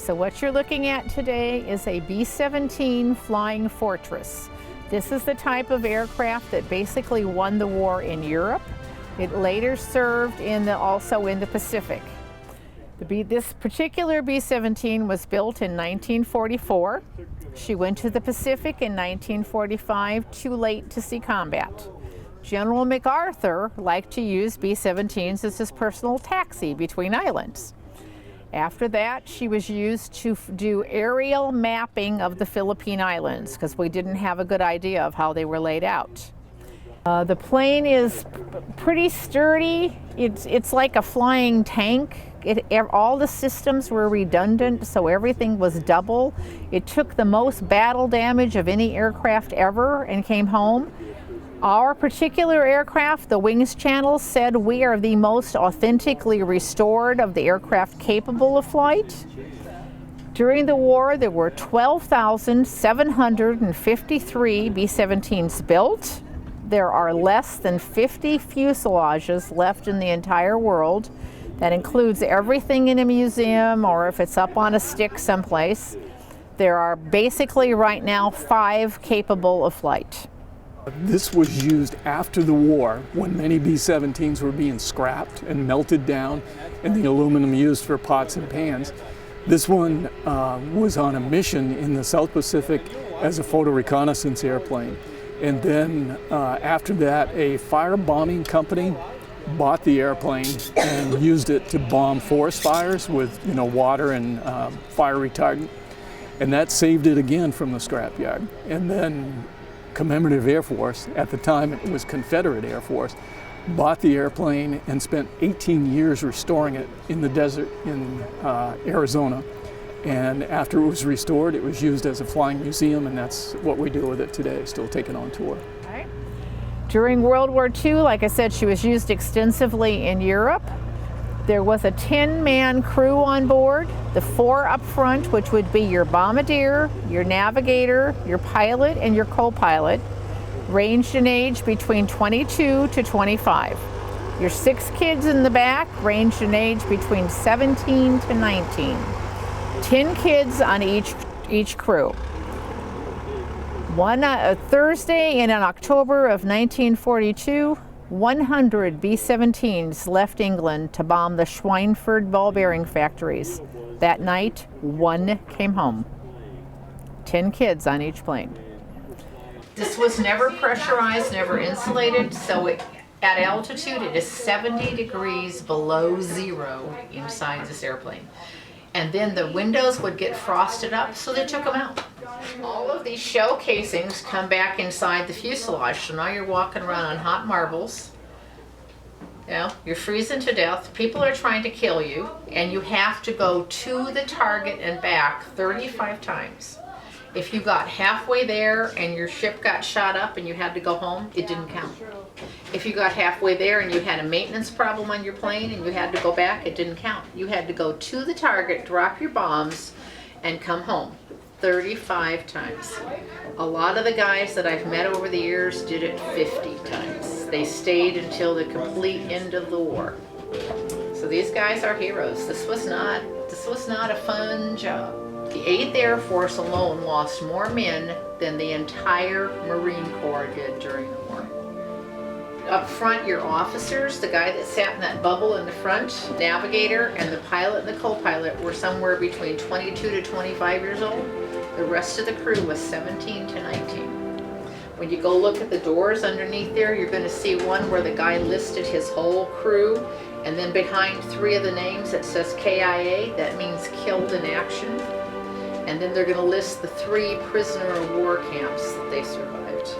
So what you're looking at today is a B-17 Flying Fortress. This is the type of aircraft that basically won the war in Europe. It later served also in the Pacific. This particular B-17 was built in 1944. She went to the Pacific in 1945, too late to see combat. General MacArthur liked to use B-17s as his personal taxi between islands. After that, she was used to do aerial mapping of the Philippine Islands because we didn't have a good idea of how they were laid out. The plane is pretty sturdy. It's like a flying tank. All the systems were redundant, so everything was double. It took the most battle damage of any aircraft ever and came home. Our particular aircraft, the wings channel, said we are the most authentically restored of the aircraft capable of flight. During the war, there were 12,753 B-17s built. There are less than 50 fuselages left in the entire world. That includes everything in a museum or if it's up on a stick someplace. There are basically right now 5 capable of flight. This was used after the war when many B-17s were being scrapped and melted down and the aluminum used for pots and pans. This one was on a mission in the South Pacific as a photo reconnaissance airplane. And then after that, a firebombing company bought the airplane and used it to bomb forest fires with water and fire retardant. And that saved it again from the scrapyard. And then Commemorative Air Force, at the time it was Confederate Air Force, bought the airplane and spent 18 years restoring it in the desert in Arizona. And after it was restored, it was used as a flying museum, and that's what we do with it today, still taken on tour. Right. During World War II, like I said, she was used extensively in Europe. There was a 10-man crew on board, the 4 up front, which would be your bombardier, your navigator, your pilot, and your co-pilot, ranged in age between 22 to 25. Your 6 kids in the back ranged in age between 17 to 19. 10 kids on each crew. A Thursday in October of 1942, 100 B-17s left England to bomb the Schweinfurt ball bearing factories. That night, 1 came home. 10 kids on each plane. This was never pressurized, never insulated, so at altitude it is 70 degrees below zero inside this airplane. And then the windows would get frosted up, so they took them out. All of these shell casings come back inside the fuselage, so now you're walking around on hot marbles. You're freezing to death, people are trying to kill you, and you have to go to the target and back 35 times. If you got halfway there and your ship got shot up and you had to go home, it didn't count. If you got halfway there and you had a maintenance problem on your plane and you had to go back, it didn't count. You had to go to the target, drop your bombs, and come home 35 times. A lot of the guys that I've met over the years did it 50 times. They stayed until the complete end of the war. So these guys are heroes. This was not a fun job. The 8th Air Force alone lost more men than the entire Marine Corps did during the war. Up front, your officers, the guy that sat in that bubble in the front, navigator, and the pilot and the co-pilot were somewhere between 22 to 25 years old. The rest of the crew was 17 to 19. When you go look at the doors underneath there, you're going to see one where the guy listed his whole crew, and then behind 3 of the names it says KIA, that means killed in action. And then they're going to list the 3 prisoner of war camps that they survived.